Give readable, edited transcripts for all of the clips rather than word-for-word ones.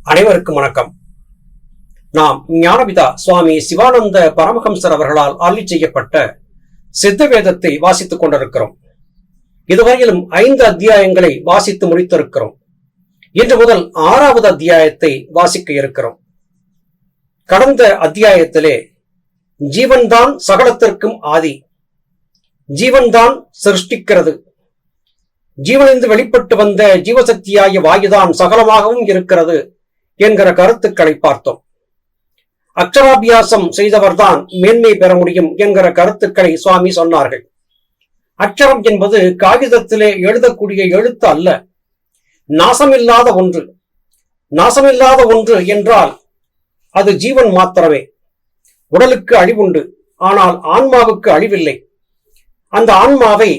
அனைவருக்கும் வணக்கம். நாம் ஞானபிதா சுவாமி சிவானந்த பரமஹம்சர் அவர்களால் அருளி செய்யப்பட்ட சித்த வேதத்தை வாசித்துக் கொண்டிருக்கிறோம். இதுவரையிலும் 5 அத்தியாயங்களை வாசித்து முடித்திருக்கிறோம். இன்று முதல் 6வது அத்தியாயத்தை வாசிக்க இருக்கிறோம். கடந்த அத்தியாயத்திலே ஜீவன்தான் சகலத்திற்கும் ஆதி, ஜீவன்தான் சிருஷ்டிக்கிறது, ஜீவனிலிருந்து வெளிப்பட்டு வந்த ஜீவசக்தியாகிய வாயுதான் சகலமாகவும் இருக்கிறது என்கிற கருத்துக்களை பார்த்தோம். அக்ஷராபியாசம் செய்தவர்தான் மேன்மை பெற முடியும் என்கிற கருத்துக்களை சுவாமி சொன்னார்கள். அக்ஷரம் என்பது காகிதத்திலே எழுதக்கூடிய எழுத்து அல்ல, நாசமில்லாத ஒன்று. நாசமில்லாத ஒன்று என்றால் அது ஜீவன் மாத்திரமே. உடலுக்கு அழிவுண்டு, ஆனால் ஆன்மாவுக்கு அழிவில்லை. அந்த ஆன்மாவை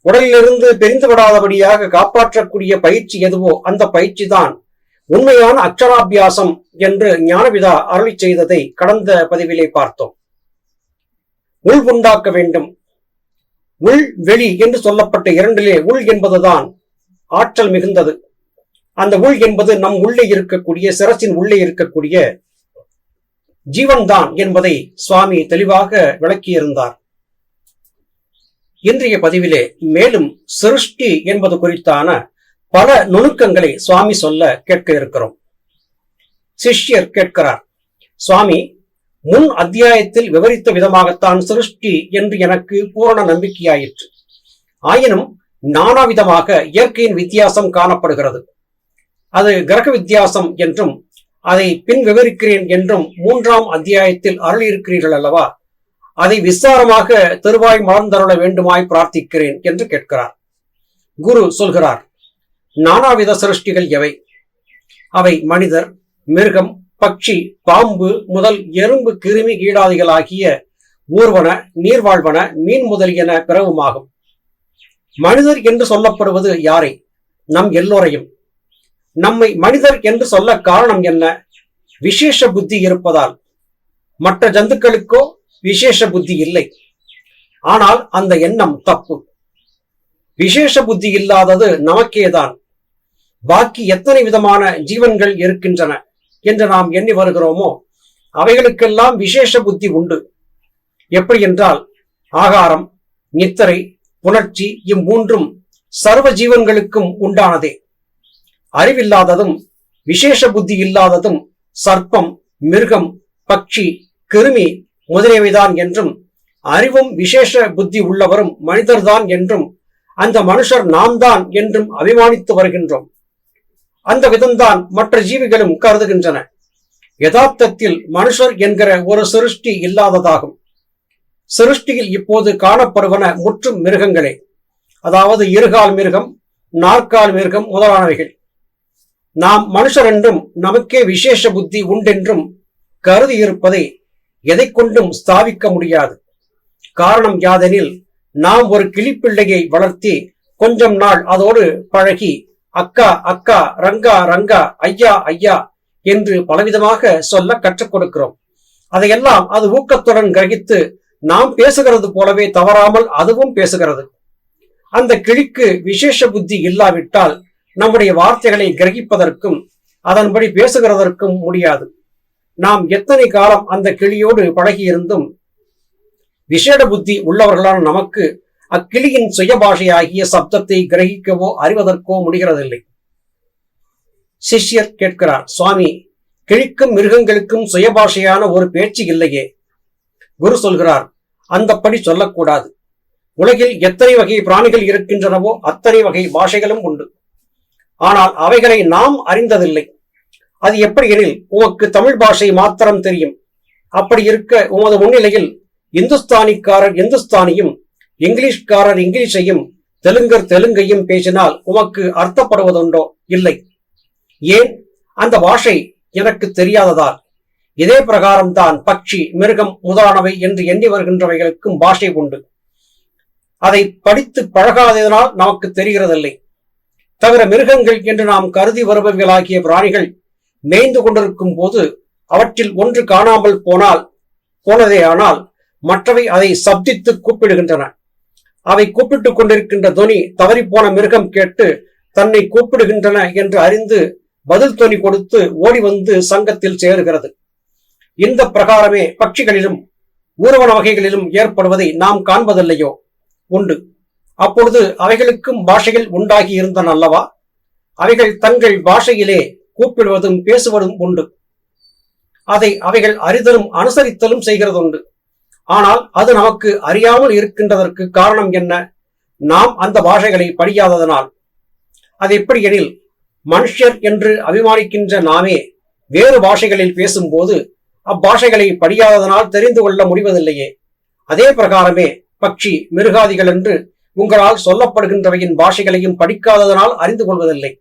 உடலிலிருந்து பிரிந்து விடாதபடியாக காப்பாற்றக்கூடிய பயிற்சி எதுவோ அந்த பயிற்சி தான் உண்மையான அக்ஷராபியாசம் என்று ஞானபிதா அருளி செய்ததை கடந்த பதிவிலே பார்த்தோம். உள் உண்டாக்க வேண்டும். உள் வெளி என்று சொல்லப்பட்ட இரண்டிலே உள் என்பதுதான் ஆற்றல் மிகுந்தது. அந்த உள் என்பது நம் உள்ளே இருக்கக்கூடிய, சிரசின் உள்ளே இருக்கக்கூடிய ஜீவன்தான் என்பதை சுவாமி தெளிவாக விளக்கியிருந்தார். இன்றைய பதிவிலே மேலும் சிருஷ்டி என்பது குறித்தான பல நுணுக்கங்களை சுவாமி சொல்ல கேட்க இருக்கிறோம். சிஷ்யர் கேட்கிறார், சுவாமி, முன் அத்தியாயத்தில் விவரித்த விதமாகத்தான் சிருஷ்டி என்று எனக்கு பூரண நம்பிக்கையாயிற்று. ஆயினும் நானாவிதமாக இயற்கையின் வித்தியாசம் காணப்படுகிறது. அது கிரக வித்தியாசம் என்றும் அதை பின் விவரிக்கிறேன் என்றும் 3ஆம் அத்தியாயத்தில் அருளியிருக்கிறீர்கள் அல்லவா, அதை விசாரமாக திருவாய் மலர்ந்தருள வேண்டுமாய் பிரார்த்திக்கிறேன் என்று கேட்கிறார். குரு சொல்கிறார், நானாவித சிருஷ்டிகள் எவை? அவை மனிதர், மிருகம், பட்சி, பாம்பு முதல் எறும்பு, கிருமி, கீடாதிகளாகிய ஊர்வன, நீர்வாழ்வன, மீன் முதலியன பிறவுமாகும். மனிதர் என்று சொல்லப்படுவது யாரை? நம் எல்லோரையும். நம்மை மனிதர் என்று சொல்ல காரணம் என்ன? விசேஷ புத்தி இருப்பதால். மற்ற ஜந்துக்களுக்கோ விசேஷ புத்தி இல்லை. ஆனால் அந்த எண்ணம் தப்பு. விசேஷ புத்தி இல்லாதது நமக்கேதான். பாக்கி எத்தனை விதமான ஜீவன்கள் இருக்கின்றன என்று நாம் எண்ணி வருகிறோமோ அவைகளுக்கெல்லாம் விசேஷ புத்தி உண்டு. எப்படி என்றால், ஆகாரம், நித்திரை, புணர்ச்சி இம்மூன்றும் சர்வ ஜீவன்களுக்கும் உண்டானதே. அறிவில்லாததும் விசேஷ புத்தி இல்லாததும் சர்ப்பம், மிருகம், பட்சி, கிருமி முதலியவைதான் என்றும், அறிவும் விசேஷ புத்தி உள்ளவரும் மனிதர்தான் என்றும், அந்த மனுஷர் நாம் தான் என்றும் அபிமானித்து வருகின்றோம். அந்த விதம்தான் மற்ற ஜீவிகளும் கருதுகின்றன. யதார்த்தத்தில் மனுஷர் என்கிற ஒரு சிருஷ்டி இல்லாததாகும். சிருஷ்டியில் இப்போது காணப்படுவன முற்றும் மிருகங்களே, அதாவது இருகால் மிருகம், நாற்கால் மிருகம் முதலானவைகள். நாம் மனுஷர் என்றும் நமக்கே விசேஷ புத்தி உண்டென்றும் கருதி இருப்பதை எதை கொண்டும் ஸ்தாபிக்க முடியாது. காரணம் யாதெனில், நாம் ஒரு கிளிப்பிள்ளையை வளர்த்தி கொஞ்சம் நாள் அதோடு பழகி அக்கா அக்கா, ரங்கா ரங்கா, ஐயா ஐயா என்று பலவிதமாக சொல்ல கற்றுக் கொடுக்கிறோம். அதையெல்லாம் அது ஊக்கத்துடன் கிரகித்து நாம் பேசுகிறது போலவே தவறாமல் அதுவும் பேசுகிறது. அந்த கிளிக்கு விசேஷ புத்தி இல்லாவிட்டால் நம்முடைய வார்த்தைகளை கிரகிப்பதற்கும் அதன்படி பேசுகிறதற்கும் முடியாது. நாம் எத்தனை காலம் அந்த கிளியோடு பழகியிருந்தும் விசேட புத்தி உள்ளவர்களான நமக்கு அக்கிளியின் சுயபாஷையாகிய சப்தத்தை கிரகிக்கவோ அறிவதற்கோ முடிகிறதில்லை. சிஷ்யர் கேட்கிறார், சுவாமி, கிளிக்கும் மிருகங்களுக்கும் சுயபாஷையான ஒரு பேச்சு இல்லையே? குரு சொல்கிறார், அந்தப்படி சொல்லக்கூடாது. உலகில் எத்தனை வகை பிராணிகள் இருக்கின்றனவோ அத்தனை வகை பாஷைகளும் உண்டு. ஆனால் அவைகளை நாம் அறிந்ததில்லை. அது எப்படி எனில், உமக்கு தமிழ் பாஷை மாத்திரம் தெரியும். அப்படி இருக்க உமது முன்னிலையில் இந்துஸ்தானிக்காரர் இந்துஸ்தானியும் இங்கிலீஷ்காரர் இங்கிலீஷையும் தெலுங்கர் தெலுங்கையும் பேசினால் உமக்கு அர்த்தப்படுவதுண்டோ? இல்லை. ஏன்? அந்த பாஷை எனக்கு தெரியாததால். இதே பிரகாரம்தான் பட்சி, மிருகம் முதலானவை என்று எண்ணி வருகின்றவைகளுக்கும் பாஷை உண்டு. அதை படித்து பழகாததனால் நமக்கு தெரிகிறதில்லை. தவிர மிருகங்கள் என்று நாம் கருதி வருபவைகளாகிய பிராணிகள் மேய்ந்து கொண்டிருக்கும் போது அவற்றில் ஒன்று காணாமல் போனதே ஆனால் மற்றவை அதை சப்தித்து கூப்பிடுகின்றன. அவை கூப்பிட்டுக் கொண்டிருக்கின்ற தொனி தவறிப்போன மிருகம் கேட்டு தன்னை கூப்பிடுகின்றன என்று அறிந்து பதில் தொனி கொடுத்து ஓடி வந்து சங்கத்தில் சேருகிறது. இந்த பிரகாரமே பட்சிகளிலும் ஊர்வன வகைகளிலும் ஏற்படுவதை நாம் காண்பதில்லையோ? உண்டு. அப்பொழுது அவைகளுக்கும் பாஷைகள் உண்டாகி இருந்தன அல்லவா? அவைகள் தங்கள் பாஷையிலே கூப்பிடுவதும் பேசுவதும் உண்டு. அதை அவைகள் அறிதலும் அனுசரித்தலும் செய்கிறதுண்டு. ஆனால் அது நமக்கு அறியாமல் இருக்கின்றதற்கு காரணம் என்ன? நாம் அந்த பாஷைகளை படியாததனால். அது எப்படி எனில், மனுஷர் என்று அபிமானிக்கின்ற நாமே வேறு பாஷைகளில் பேசும்போது அப்பாஷைகளை படியாததனால் தெரிந்து கொள்ள முடிவதில்லையே. அதே பிரகாரமே பட்சி, மிருகாதிகள் என்று உங்களால் சொல்லப்படுகின்றவையின் பாஷைகளையும் படிக்காததனால் அறிந்து கொள்வதில்லை.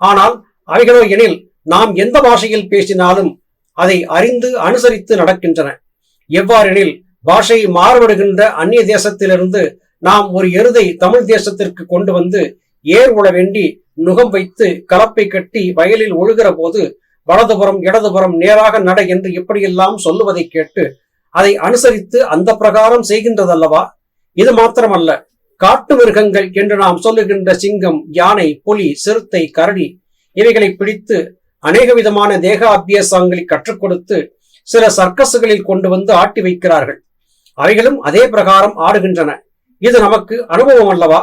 ஆனால் அவைகளோ எனில் நாம் எந்த பாஷையில் பேசினாலும் அதை அறிந்து அனுசரித்து நடக்கின்றன. எவ்வாறெனில், பாஷை மாறுபடுகின்ற அந்நிய தேசத்திலிருந்து நாம் ஒரு எருதை தமிழ் தேசத்திற்கு கொண்டு வந்து ஏர் உழ வேண்டி நுகம் வைத்து கலப்பை கட்டி வயலில் ஒழுகிற போது வலதுபுறம் இடதுபுறம் நேராக நட என்று எப்படியெல்லாம் சொல்லுவதை கேட்டு அதை அனுசரித்து அந்த பிரகாரம் செய்கின்றதல்லவா? இது மாத்திரமல்ல, காட்டு மிருகங்கள் என்று நாம் சொல்லுகின்ற சிங்கம், யானை, புலி, சிறுத்தை, கரடி இவைகளை பிடித்து அநேக விதமான தேக அபியாசங்களை கற்றுக் கொடுத்து சில சர்க்கசுகளில் கொண்டு வந்து ஆட்டி வைக்கிறார்கள். அவைகளும் அதே பிரகாரம் ஆடுகின்றன. இது நமக்கு அனுபவம் அல்லவா?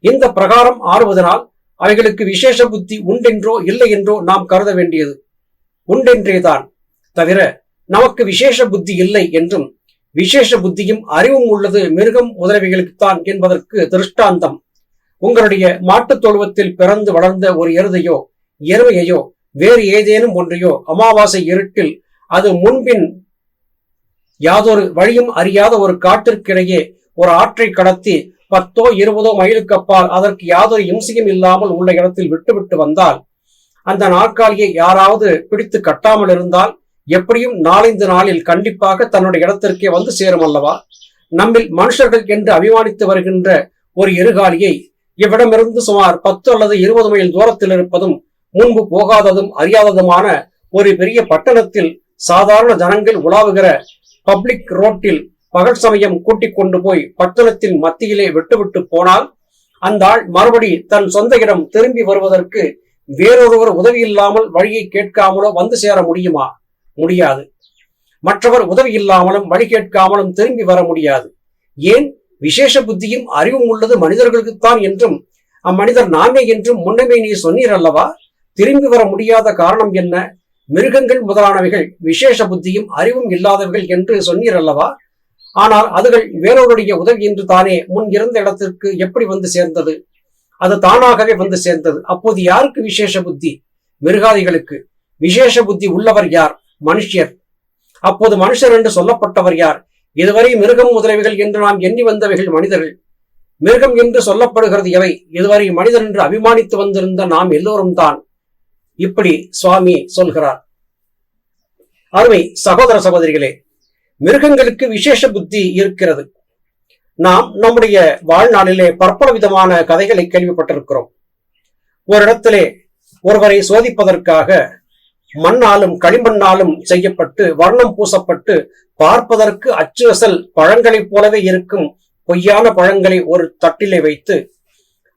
இந்த பிரகாரம் ஆடுவதனால் அவைகளுக்கு விசேஷ புத்தி உண்டென்றோ இல்லை என்றோ நாம் கருத வேண்டியது உண்டென்றேதான். தவிர நமக்கு விசேஷ புத்தி இல்லை என்றும் விசேஷ புத்தியும் அறிவும் உள்ளது மிருகம் முதலவைகளுக்குத்தான் என்பதற்கு திருஷ்டாந்தம், உங்களுடைய மாட்டுத் தொழுவத்தில் பிறந்து வளர்ந்த ஒரு எருதையோ எருமையையோ வேறு ஏதேனும் ஒன்றையோ அமாவாசை இருட்டில் அது முன்பின் யாதொரு வழியும் அறியாத ஒரு காட்டிற்கிடையே ஒரு ஆற்றை கடத்தி 10 20 மைலுக்கு அப்பால் அதற்கு யாதொரு இம்சையும் இல்லாமல் உள்ள இடத்தில் விட்டுவிட்டு வந்தால், அந்த நாற்காலியை யாராவது பிடித்து கட்டாமல் இருந்தால் எப்படியும் 4-5 நாளில் கண்டிப்பாக தன்னுடைய இடத்திற்கே வந்து சேரும் அல்லவா? நம்மில் மனுஷர்கள் என்று அபிமானித்து வருகின்ற ஒரு எருகாலியை இவ்விடமிருந்து சுமார் 10 அல்லது 20 மைல் தூரத்தில் இருப்பதும் முன்பு போகாததும் அறியாததுமான ஒரு பெரிய பட்டணத்தில் சாதாரண ஜனங்கள் உலாவுகிற பப்ளிக் ரோட்டில் பகல் சமயம் கூட்டிக் கொண்டு போய் பட்டணத்தின் மத்தியிலே விட்டுவிட்டு போனால் அந்த ஆள் மறுபடி தன் சொந்த இடம் திரும்பி வருவதற்கு வேறொருவர் உதவி இல்லாமல் வழியை கேட்காமலோ வந்து சேர முடியுமா? முடியாது. மற்றவர் உதவி இல்லாமலும் வழி கேட்காமலும் திரும்பி வர முடியாது. ஏன்? விசேஷ புத்தியும் அறிவும் உள்ளது மனிதர்களுக்குத்தான் என்றும் அம்மனிதர் நாமே என்றும் முன்னமே நீ சொன்னீர் அல்லவா? திரும்பி வர முடியாத காரணம் என்ன? மிருகங்கள் முதலானவைகள் விசேஷ புத்தியும் அறிவும் இல்லாதவர்கள் என்று சொன்னீர் அல்லவா? ஆனால் அதுகள் வேறொருடைய உதவி என்று தானே முன் இருந்த இடத்திற்கு எப்படி வந்து சேர்ந்தது? அது தானாகவே வந்து சேர்ந்தது. அப்போது யாருக்கு விசேஷ புத்தி? மிருகாதிகளுக்கு. விசேஷ புத்தி உள்ளவர் யார்? மனுஷர். அப்போது மனுஷர் என்று சொல்லப்பட்டவர் யார்? இதுவரை மிருகம் முதலவைகள் என்று நாம் எண்ணி வந்தவைகள் மனிதர்கள். மிருகம் என்று சொல்லப்படுகிறது எவை? இதுவரை மனிதர் என்று அபிமானித்து வந்திருந்த நாம் எல்லோரும் தான். இப்படி சுவாமி சொல்கிறார். அருமை சகோதர சகோதரிகளே, மிருகங்களுக்கு விசேஷ புத்தி இருக்கிறது. நாம் நம்முடைய வாழ்நாளிலே பற்பல விதமான கதைகளை கேள்விப்பட்டிருக்கிறோம். ஒரு இடத்திலே ஒருவரை சோதிப்பதற்காக மண்ணாலும் களிமண்ணாலும் செய்யப்பட்டு வர்ணம் பூசப்பட்டு பார்ப்பதற்கு அச்சு அசல் பழங்களைப் போலவே இருக்கும் பொய்யான பழங்களை ஒரு தட்டிலே வைத்து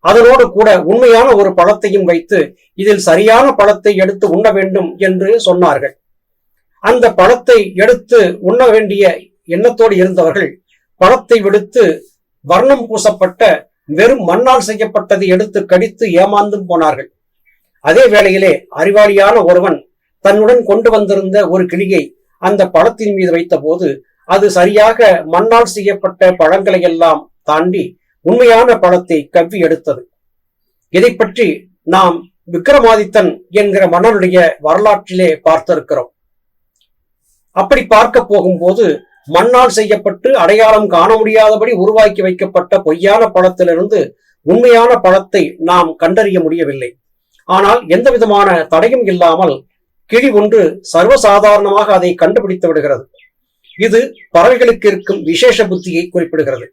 அதனோடு கூட உண்மையான ஒரு பழத்தையும் வைத்து இதில் சரியான பழத்தை எடுத்து உண்ண வேண்டும் என்று சொன்னார்கள். அந்த பழத்தை எடுத்து உண்ண வேண்டிய எண்ணத்தோடு இருந்தவர்கள் பழத்தை விடுத்து வர்ணம் பூசப்பட்ட வெறும் மண்ணால் செய்யப்பட்டதை எடுத்து கடித்து ஏமாந்தும் போனார்கள். அதே வேளையிலே அறிவாளியான ஒருவன் தன்னுடன் கொண்டு வந்திருந்த ஒரு கிளியை அந்த பழத்தின் மீது வைத்த போது அது சரியாக மண்ணால் செய்யப்பட்ட பழங்களை எல்லாம் தாண்டி உண்மையான பழத்தை கவ்வி எடுத்தது. இதை பற்றி நாம் விக்ரமாதித்தன் என்கிற மன்னனுடைய வரலாற்றிலே பார்த்திருக்கிறோம். அப்படி பார்க்க போகும்போது மண்ணால் செய்யப்பட்டு அடையாளம் காண முடியாதபடி உருவாக்கி வைக்கப்பட்ட பொய்யான பழத்திலிருந்து உண்மையான பழத்தை நாம் கண்டறிய முடியவில்லை. ஆனால் எந்த விதமான தடையும் இல்லாமல் கிளி ஒன்று சர்வசாதாரணமாக அதை கண்டுபிடித்து விடுகிறது. இது பறவைகளுக்கு இருக்கும் விசேஷ புத்தியை குறிப்பிடுகிறது.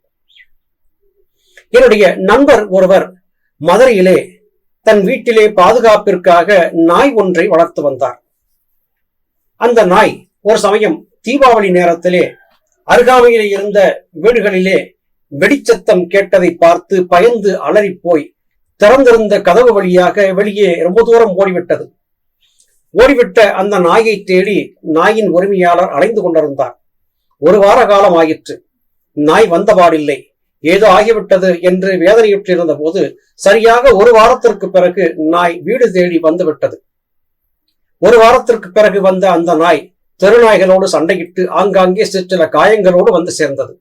என்னுடைய நண்பர் ஒருவர் மதுரையிலே தன் வீட்டிலே பாதுகாப்பிற்காக நாய் ஒன்றை வளர்த்து வந்தார். அந்த நாய் ஒரு சமயம் தீபாவளி நேரத்திலே அருகாமையிலே இருந்த வீடுகளிலே வெடிச்சத்தம் கேட்டதை பார்த்து பயந்து அலறி போய் திறந்திருந்த கதவு வழியாக வெளியே ரொம்ப தூரம் ஓடிவிட்டது. ஓடிவிட்ட அந்த நாயை தேடி நாயின் உரிமையாளர் அலைந்து கொண்டிருந்தார். ஒரு வார காலம் ஆயிற்று. நாய் வந்தபாடில்லை. ஏதோ ஆகிவிட்டது என்று வேதனையுற்றிருந்த போது சரியாக ஒரு வாரத்திற்கு பிறகு நாய் வீடு தேடி வந்துவிட்டது. ஒரு வாரத்திற்கு பிறகு வந்த அந்த நாய் தெருநாய்களோடு சண்டையிட்டு ஆங்காங்கே சில காயங்களோடு வந்து சேர்ந்தது.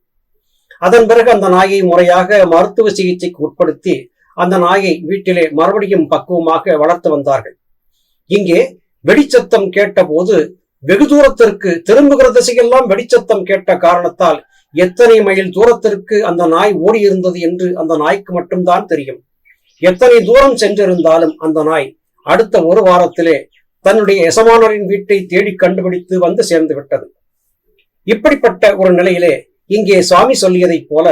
அதன் பிறகு அந்த நாயை முறையாக மருத்துவ சிகிச்சைக்கு உட்படுத்தி அந்த நாயை வீட்டிலே மறுபடியும் பக்குவமாக வளர்த்து வந்தார்கள். இங்கே வெடிச்சத்தம் கேட்ட போது வெகு தூரத்திற்கு திரும்புகிற திசையெல்லாம் வெடிச்சத்தம் கேட்ட காரணத்தால் எத்தனை மைல் தூரத்திற்கு அந்த நாய் ஓடி இருந்தது என்று அந்த நாய்க்கு மட்டும்தான் தெரியும். எத்தனை தூரம் சென்றிருந்தாலும் அந்த நாய் அடுத்த ஒரு வாரத்திலே தன்னுடைய எசமானரின் வீட்டை தேடி கண்டுபிடித்து வந்து சேர்ந்து விட்டது. இப்படிப்பட்ட ஒரு நிலையிலே இங்கே சுவாமி சொல்லியதைப் போல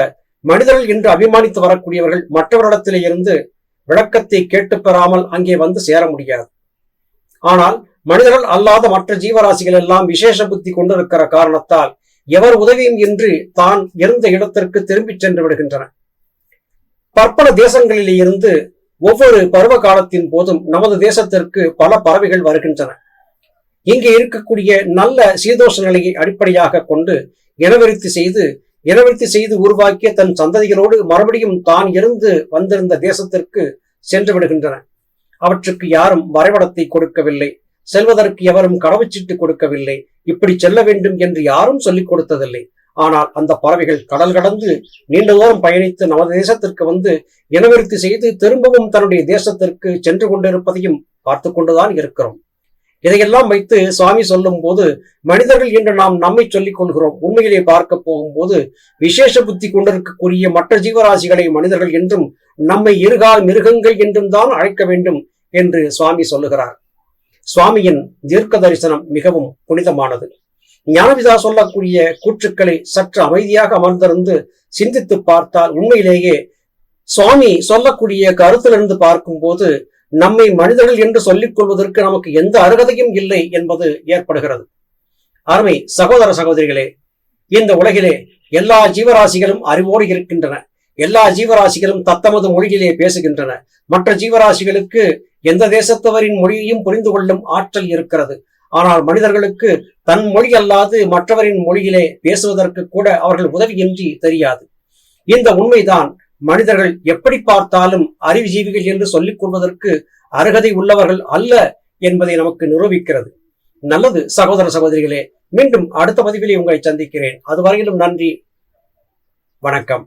மனிதர்கள் என்று அபிமானித்து வரக்கூடியவர்கள் மற்றவரிடத்திலே இருந்து விளக்கத்தை கேட்டு பெறாமல் அங்கே வந்து சேர முடியாது. ஆனால் மனிதர்கள் அல்லாத மற்ற ஜீவராசிகள் எல்லாம் விசேஷ புத்தி கொண்டிருக்கிற காரணத்தால் எவர் உதவியும் இன்றி தான் இருந்த இடத்திற்கு திரும்பிச் சென்று விடுகின்றன. பற்பல தேசங்களிலே இருந்து ஒவ்வொரு பருவ காலத்தின் போதும் நமது தேசத்திற்கு பல பறவைகள் வருகின்றன. இங்கே இருக்கக்கூடிய நல்ல சீதோஷ நிலையை அடிப்படையாக கொண்டு இனவிருத்தி செய்து உருவாக்கிய தன் சந்ததிகளோடு மறுபடியும் தான் இருந்து வந்திருந்த தேசத்திற்கு சென்று விடுகின்றன. அவற்றுக்கு யாரும் வரைபடத்தை கொடுக்கவில்லை. செல்வதற்கு எவரும் கடவுச்சீட்டு கொடுக்கவில்லை. இப்படி செல்ல வேண்டும் என்று யாரும் சொல்லிக் கொடுத்ததில்லை. ஆனால் அந்த பறவைகள் கடல் கடந்து நீண்ட தூரம் பயணித்து நமது தேசத்திற்கு வந்து இனவிருத்தி செய்து திரும்பவும் தன்னுடைய தேசத்திற்கு சென்று கொண்டிருப்பதையும் பார்த்து கொண்டுதான் இருக்கிறோம். இதையெல்லாம் வைத்து சுவாமி சொல்லும் போது மனிதர்கள் என்று நாம் நம்மை சொல்லிக் கொள்கிறோம். உண்மையிலே பார்க்க போகும்போது விசேஷ புத்தி கொண்டிருக்கக்கூடிய மற்ற ஜீவராசிகளை மனிதர்கள் என்றும் நம்மை இருகால் மிருகங்கள் என்றும் தான் அழைக்க வேண்டும் என்று சுவாமி சொல்லுகிறார். சுவாமியின் தீர்க்க தரிசனம் மிகவும் புனிதமானது. ஞானபிதா சொல்லக்கூடிய கூற்றுக்களை சற்று அமைதியாக அமர்ந்திருந்து சிந்தித்து பார்த்தால் உண்மையிலேயே சுவாமி சொல்லக்கூடிய கருத்திலிருந்து பார்க்கும் போது நம்மை மனிதர்கள் என்று சொல்லிக் கொள்வதற்கு நமக்கு எந்த அருகதையும் இல்லை என்பது ஏற்படுகிறது. அருமை சகோதர சகோதரிகளே, இந்த உலகிலே எல்லா ஜீவராசிகளும் அறிவோடு இருக்கின்றன. எல்லா ஜீவராசிகளும் தத்தமது மொழியிலே பேசுகின்றன. மற்ற ஜீவராசிகளுக்கு எந்த தேசத்தவரின் மொழியையும் புரிந்து கொள்ளும் ஆற்றல் இருக்கிறது. ஆனால் மனிதர்களுக்கு தன் மொழி அல்லாது மற்றவரின் மொழியிலே பேசுவதற்கு கூட அவர்கள் உதவியின்றி தெரியாது. இந்த உண்மைதான் மனிதர்கள் எப்படி பார்த்தாலும் அறிவுஜீவிகள் என்று சொல்லிக் கொள்வதற்கு அருகதை உள்ளவர்கள் அல்ல என்பதை நமக்கு நிரூபிக்கிறது. நல்லது சகோதர சகோதரிகளே, மீண்டும் அடுத்த பதிவிலே உங்களை சந்திக்கிறேன். அதுவரையிலும் நன்றி, வணக்கம்.